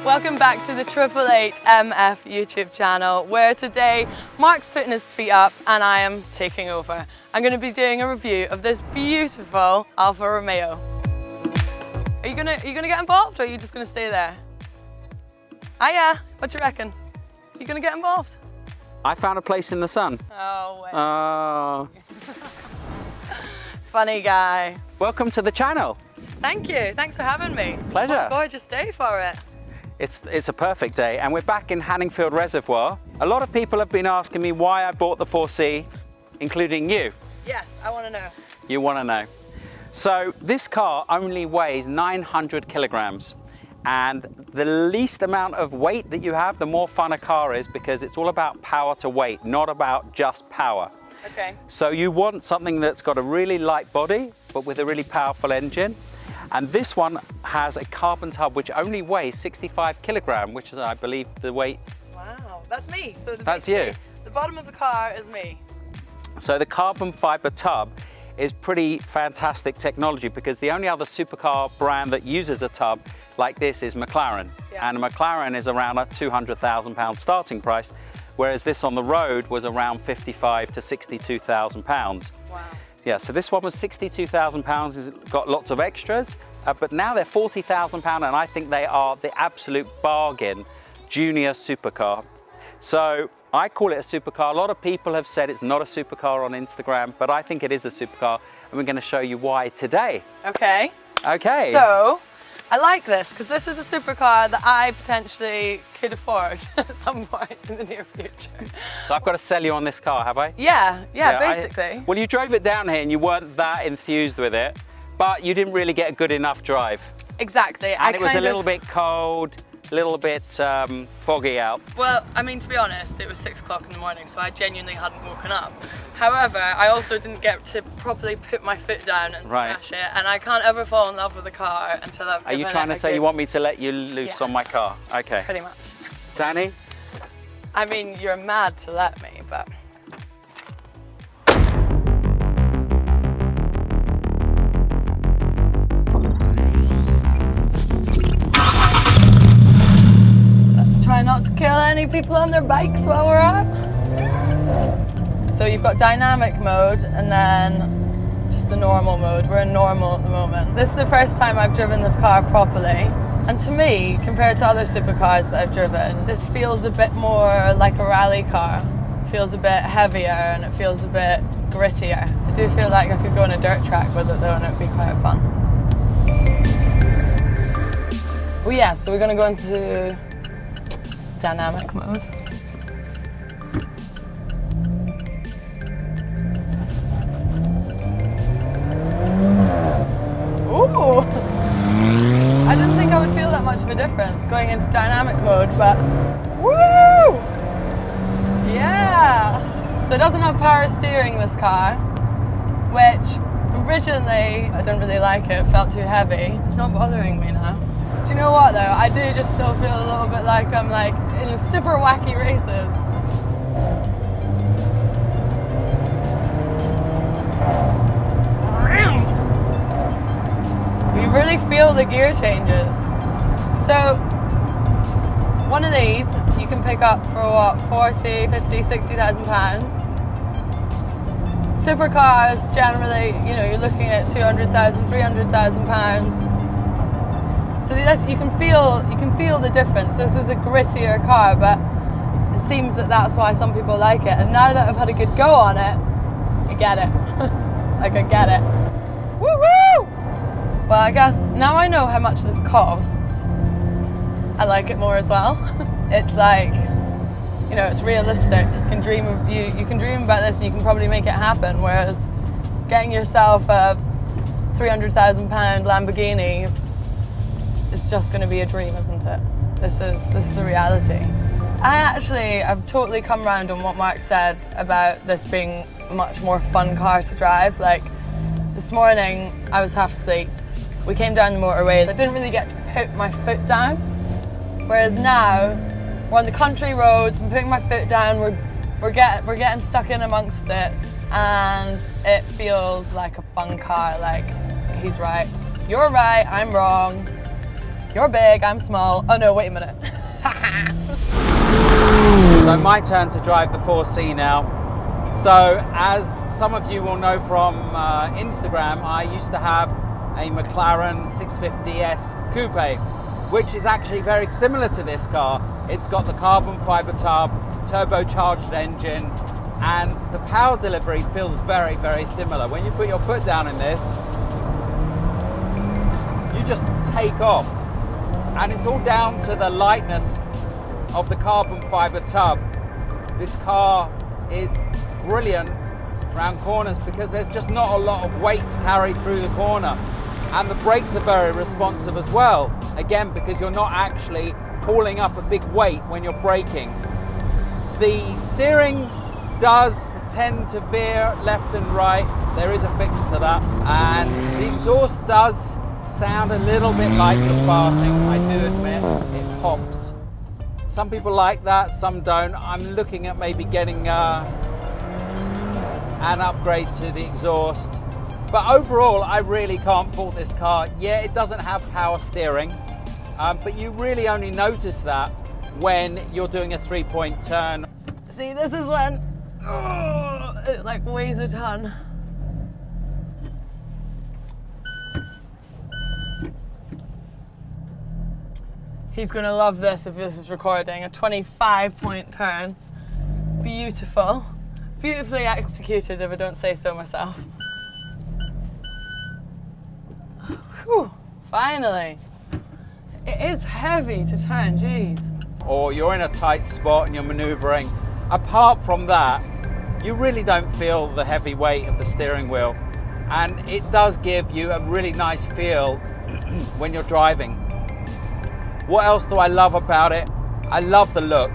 Welcome back to the 888MF YouTube channel, where today Mark's putting his feet up and I am taking over. I'm going to be doing a review of this beautiful Alfa Romeo. Are you gonna get involved, or are you just gonna stay there? Hiya, what you reckon? You gonna get involved? I found a place in the sun. Oh, wait. Oh. Funny guy. Welcome to the channel. Thank you, thanks for having me. Pleasure. What a gorgeous day for it. It's a perfect day, and we're back in Hanningfield Reservoir. A lot of people have been asking me why I bought the 4C, including you. Yes, I want to know. You want to know. So this car only weighs 900 kilograms, and the least amount of weight that you have, the more fun a car is, because it's all about power to weight, not about just power. Okay. So you want something that's got a really light body, but with a really powerful engine. And this one has a carbon tub which only weighs 65 kilograms, which is, I believe, the weight. Wow, that's me. So that's you. The bottom of the car is me. So the carbon fiber tub is pretty fantastic technology, because the only other supercar brand that uses a tub like this is McLaren. Yeah. And a McLaren is around a £200,000 starting price, whereas this on the road was around £55,000 to £62,000. Wow. Yeah, so this one was £62,000, it's got lots of extras, but now they're £40,000, and I think they are the absolute bargain junior supercar. So I call it a supercar. A lot of people have said it's not a supercar on Instagram, but I think it is a supercar, and we're going to show you why today. Okay. Okay. So I like this because this is a supercar that I potentially could afford at some point in the near future. So I've got to sell you on this car, have I? Yeah, basically. Well, you drove it down here and you weren't that enthused with it, but you didn't really get a good enough drive. Exactly. And it was a little bit cold, a little bit foggy out. Well, I mean, to be honest, it was 6 o'clock in the morning, so I genuinely hadn't woken up. However, I also didn't get to properly put my foot down and smash it, and I can't ever fall in love with a car until I've given it. Are you trying to say you want me to let you loose on my car? Okay. Pretty much. Danny? I mean, you're mad to let me, but... Try not to kill any people on their bikes while we're at. So you've got dynamic mode and then just the normal mode. We're in normal at the moment. This is the first time I've driven this car properly. And to me, compared to other supercars that I've driven, this feels a bit more like a rally car. It feels a bit heavier and it feels a bit grittier. I do feel like I could go on a dirt track with it though, and it would be quite fun. Oh yeah, so we're going to go into dynamic mode. Ooh! I didn't think I would feel that much of a difference going into dynamic mode, but woo! Yeah! So it doesn't have power steering, this car, which originally I didn't really like it, felt too heavy. It's not bothering me now. Do you know what though? I do just still feel a little bit like I'm like in super wacky races. You really feel the gear changes. So one of these you can pick up for what, 40, 50, 60,000 pounds. Supercars generally, you know, you're looking at 200,000, 300,000 pounds. So this, you can feel the difference. This is a grittier car, but it seems that that's why some people like it. And now that I've had a good go on it, I get it. Like, I get it. Woo-woo! Well, I guess now I know how much this costs, I like it more as well. It's like, you know, it's realistic. You can dream about this and you can probably make it happen, whereas getting yourself a £300,000 Lamborghini, it's just going to be a dream, isn't it? This is the reality. I've totally come around on what Mark said about this being a much more fun car to drive. Like, this morning I was half asleep. We came down the motorways. I didn't really get to put my foot down. Whereas now we're on the country roads, I'm putting my foot down, we're getting stuck in amongst it, and it feels like a fun car. Like, he's right, you're right, I'm wrong. You're big, I'm small. Oh no, wait a minute. So my turn to drive the 4C now. So as some of you will know from Instagram, I used to have a McLaren 650S Coupe, which is actually very similar to this car. It's got the carbon fiber tub, turbocharged engine, and the power delivery feels very, very similar. When you put your foot down in this, you just take off. And it's all down to the lightness of the carbon fiber tub. This car is brilliant around corners because there's just not a lot of weight to carry through the corner. And the brakes are very responsive as well. Again, because you're not actually hauling up a big weight when you're braking. The steering does tend to veer left and right. There is a fix to that. And the exhaust does sound a little bit like you're farting, I do admit. It pops. Some people like that, some don't. I'm looking at maybe getting an upgrade to the exhaust. But overall, I really can't fault this car. Yeah, it doesn't have power steering, but you really only notice that when you're doing a 3-point turn. See, this is when it like weighs a ton. He's gonna love this if this is recording. A 25-point turn. Beautiful. Beautifully executed, if I don't say so myself. Whew, finally. It is heavy to turn, jeez. Or you're in a tight spot and you're maneuvering. Apart from that, you really don't feel the heavy weight of the steering wheel. And it does give you a really nice feel when you're driving. What else do I love about it? I love the look.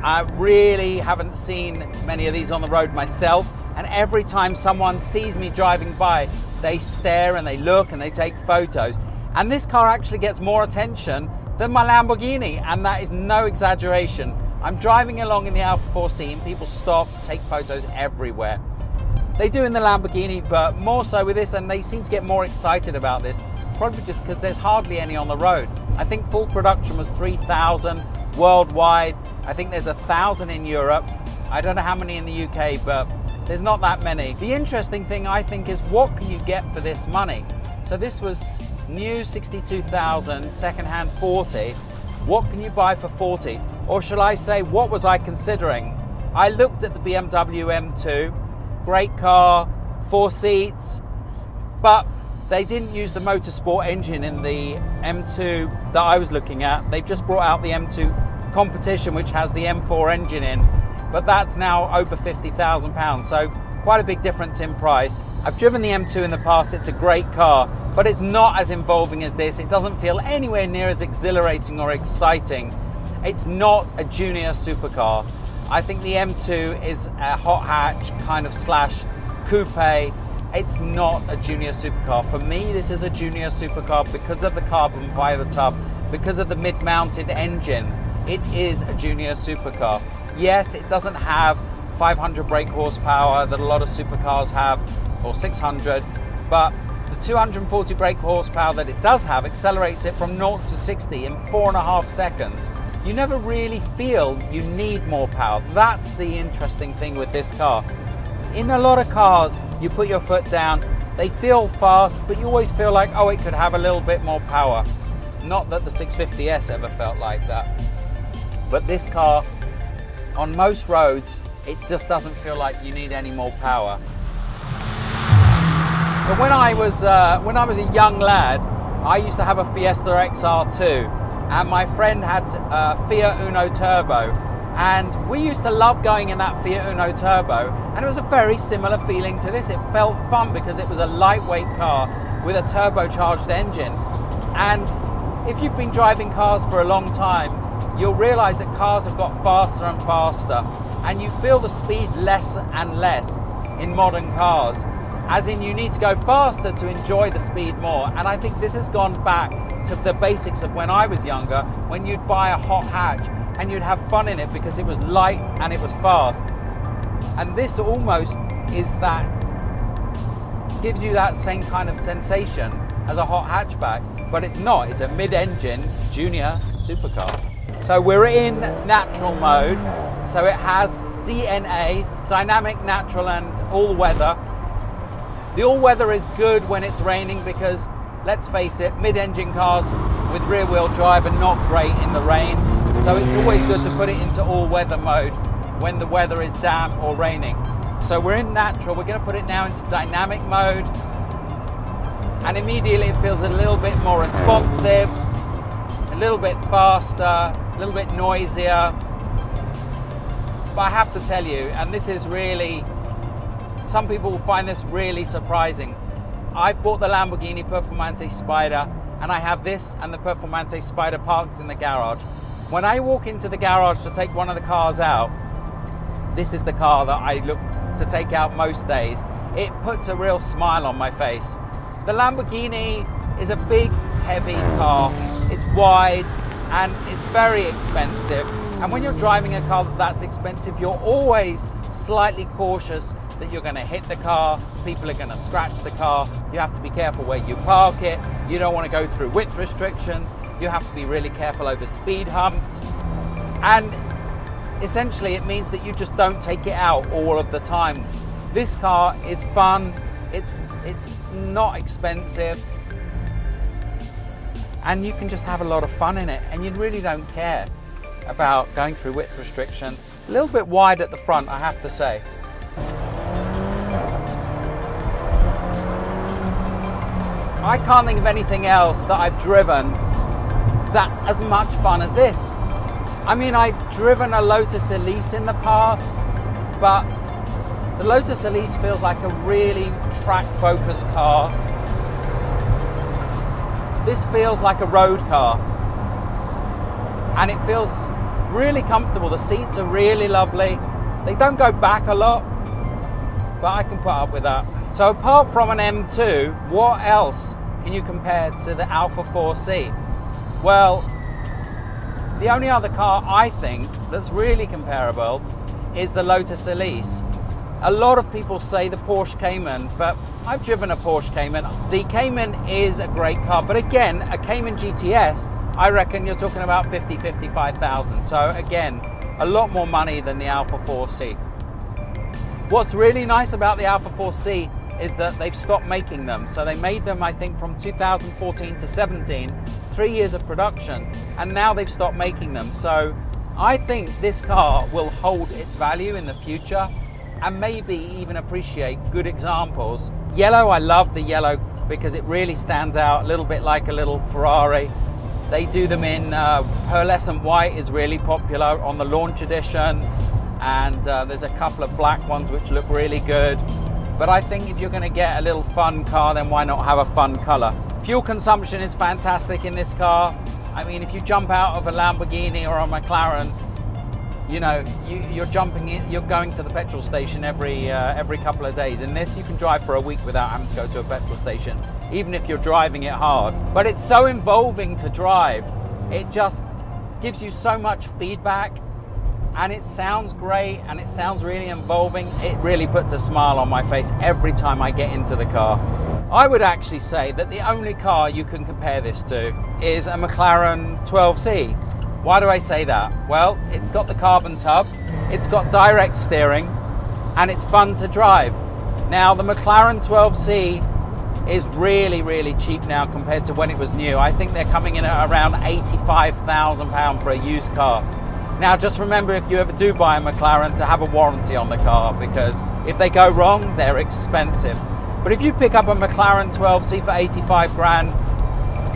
I really haven't seen many of these on the road myself, and every time someone sees me driving by, they stare and they look and they take photos. And this car actually gets more attention than my Lamborghini, and that is no exaggeration. I'm driving along in the Alfa 4C and people stop, take photos everywhere. They do in the Lamborghini, but more so with this, and they seem to get more excited about this, probably just because there's hardly any on the road. I think full production was 3,000 worldwide. I think there's 1,000 in Europe. I don't know how many in the UK, but there's not that many. The interesting thing I think is what can you get for this money? So this was new 62,000, secondhand 40. What can you buy for 40? Or shall I say, what was I considering? I looked at the BMW M2, great car, 4 seats, but they didn't use the motorsport engine in the M2 that I was looking at. They've just brought out the M2 competition, which has the M4 engine in, but that's now over £50,000, so quite a big difference in price. I've driven the M2 in the past, it's a great car, but it's not as involving as this. It doesn't feel anywhere near as exhilarating or exciting. It's not a junior supercar. I think the M2 is a hot hatch kind of slash coupe. It's not a junior supercar. For me, this is a junior supercar because of the carbon fiber tub, because of the mid-mounted engine. It is a junior supercar. Yes, it doesn't have 500 brake horsepower that a lot of supercars have, or 600, but the 240 brake horsepower that it does have accelerates it from 0 to 60 in 4.5 seconds. You never really feel you need more power. That's the interesting thing with this car. In a lot of cars, you put your foot down, they feel fast, but you always feel like, oh, it could have a little bit more power. Not that the 650S ever felt like that. But this car, on most roads, it just doesn't feel like you need any more power. So when I was a young lad, I used to have a Fiesta XR2, and my friend had a Fiat Uno Turbo, and we used to love going in that Fiat Uno Turbo, and it was a very similar feeling to this. It felt fun because it was a lightweight car with a turbocharged engine. And if you've been driving cars for a long time, you'll realize that cars have got faster and faster, and you feel the speed less and less in modern cars, as in you need to go faster to enjoy the speed more. And I think this has gone back to the basics of when I was younger, when you'd buy a hot hatch and you'd have fun in it because it was light and it was fast. And this almost is that, gives you that same kind of sensation as a hot hatchback. but it's not. It's a mid-engine junior supercar. So we're in natural mode. So it has DNA, dynamic, natural, and all-weather. The all-weather is good when it's raining because, let's face it, mid-engine cars with rear-wheel drive are not great in the rain. So it's always good to put it into all-weather mode when the weather is damp or raining. So we're in natural. We're going to put it now into dynamic mode. And immediately it feels a little bit more responsive, a little bit faster, a little bit noisier. But I have to tell you, and this is really, some people will find this really surprising. I've bought the Lamborghini Performante Spider, and I have this and the Performante Spider parked in the garage. When I walk into the garage to take one of the cars out, this is the car that I look to take out most days. It puts a real smile on my face. The Lamborghini is a big, heavy car. It's wide and it's very expensive. And when you're driving a car that's expensive, you're always slightly cautious that you're going to hit the car, people are going to scratch the car. You have to be careful where you park it. You don't want to go through width restrictions. You have to be really careful over speed humps. And essentially it means that you just don't take it out all of the time. This car is fun, it's not expensive, and you can just have a lot of fun in it, and you really don't care about going through width restrictions. A little bit wide at the front, I have to say. I can't think of anything else that I've driven that's as much fun as this. I mean, I've driven a Lotus Elise in the past, but the Lotus Elise feels like a really track-focused car. This feels like a road car, and it feels really comfortable. The seats are really lovely. They don't go back a lot, but I can put up with that. So apart from an M2, what else can you compare to the Alfa 4C? Well, the only other car I think that's really comparable is the Lotus Elise. A lot of people say the Porsche Cayman, but I've driven a Porsche Cayman. The Cayman is a great car, but again, a Cayman GTS, I reckon you're talking about 50, 55,000. So again, a lot more money than the Alfa 4C. What's really nice about the Alfa 4C is that they've stopped making them. So they made them, I think, from 2014 to 17, 3 years of production, and now they've stopped making them. So I think this car will hold its value in the future and maybe even appreciate good examples. Yellow, I love the yellow because it really stands out, a little bit like a little Ferrari. They do them in pearlescent white is really popular on the launch edition, and there's a couple of black ones which look really good. But I think if you're going to get a little fun car, then why not have a fun color? Fuel consumption is fantastic in this car. I mean, if you jump out of a Lamborghini or a McLaren, you know, you're jumping in, you're going to the petrol station every couple of days. In this, you can drive for a week without having to go to a petrol station, even if you're driving it hard. But it's so involving to drive. It just gives you so much feedback, and it sounds great, and it sounds really involving. It really puts a smile on my face every time I get into the car. I would actually say that the only car you can compare this to is a McLaren 12C. Why do I say that? Well, it's got the carbon tub, it's got direct steering, and it's fun to drive. Now, the McLaren 12C is really, really cheap now compared to when it was new. I think they're coming in at around £85,000 for a used car. Now, just remember, if you ever do buy a McLaren, to have a warranty on the car, because if they go wrong, they're expensive. But if you pick up a McLaren 12C for 85 grand,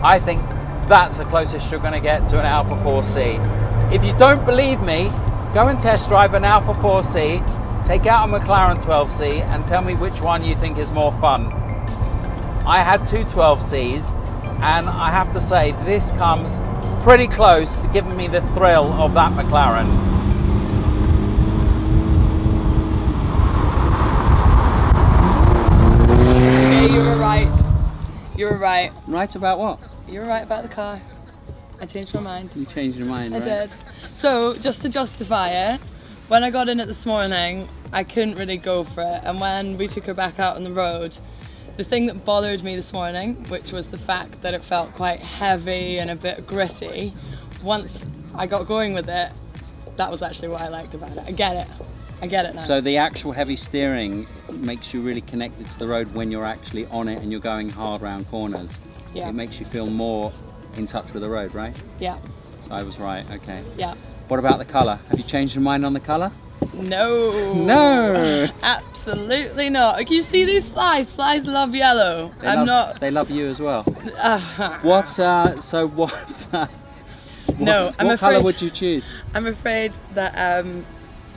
I think that's the closest you're going to get to an Alfa 4C. If you don't believe me, go and test drive an Alfa 4C, take out a McLaren 12C, and tell me which one you think is more fun. I had two 12Cs, and I have to say this comes pretty close to giving me the thrill of that McLaren. Yeah, you were right. You were right. Right about what? You were right about the car. I changed my mind. You changed your mind, right? I did. So, just to justify it, when I got in it this morning, I couldn't really go for it. And when we took her back out on the road, The thing that bothered me this morning, which was the fact that it felt quite heavy and a bit gritty, once I got going with it, that was actually what I liked about it. I get it now. So the actual heavy steering makes you really connected to the road when you're actually on it and you're going hard round corners. Yeah. It makes you feel more in touch with the road, right? Yeah. So I was right, okay. Yeah. What about the colour? Have you changed your mind on the colour? No. No. Absolutely not. Like, you see these flies? Flies love yellow. They love you as well. What colour would you choose? I'm afraid that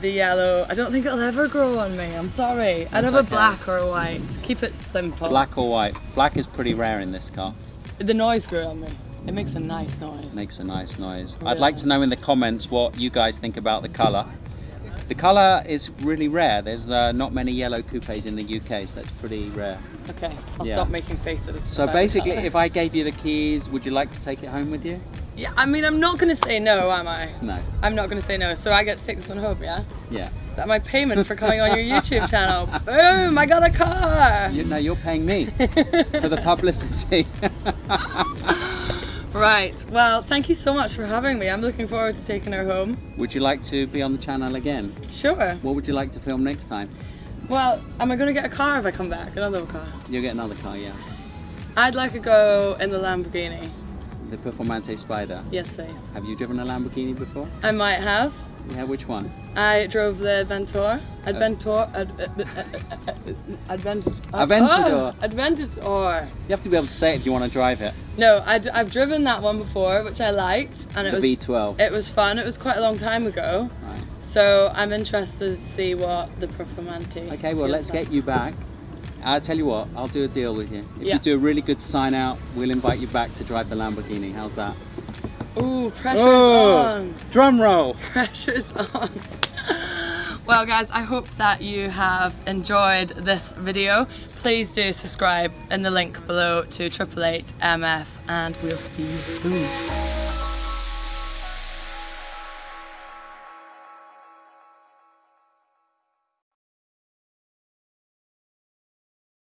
the yellow, I don't think it'll ever grow on me. I'm sorry. I'd have a black or a white. Keep it simple. Black or white? Black is pretty rare in this car. The noise grew on me. It makes a nice noise. Makes a nice noise. Really I'd like to know in the comments what you guys think about the colour. The colour is really rare. There's not many yellow coupes in the UK, so that's pretty rare. Okay, I'll stop making faces. So basically, if I gave you the keys, would you like to take it home with you? Yeah, I mean, I'm not going to say no, am I? No. I'm not going to say no, so I get to take this one home, yeah? Yeah. Is that my payment for coming on your YouTube channel? Boom, I got a car! No, you're paying me for the publicity. Right, well, thank you so much for having me. I'm looking forward to taking her home. Would you like to be on the channel again? Sure. What would you like to film next time? Well, am I going to get a car if I come back? Another car? You'll get another car, yeah. I'd like to go in the Lamborghini. The Performante Spider? Yes, please. Have you driven a Lamborghini before? I might have. Yeah, which one? I drove the Aventador. Aventador. You have to be able to say it if you want to drive it. No, I've driven that one before, which I liked, and it was V12. It was fun. It was quite a long time ago. Right. So I'm interested to see what the Performante. Okay, well, let's get you back. I'll tell you what, I'll do a deal with you. If Yeah. you do a really good sign out, we'll invite you back to drive the Lamborghini. How's that? Ooh, pressure's on. Drum roll. Pressure's on. Well, guys, I hope that you have enjoyed this video. Please do subscribe in the link below to 888 MF, and we'll see you soon.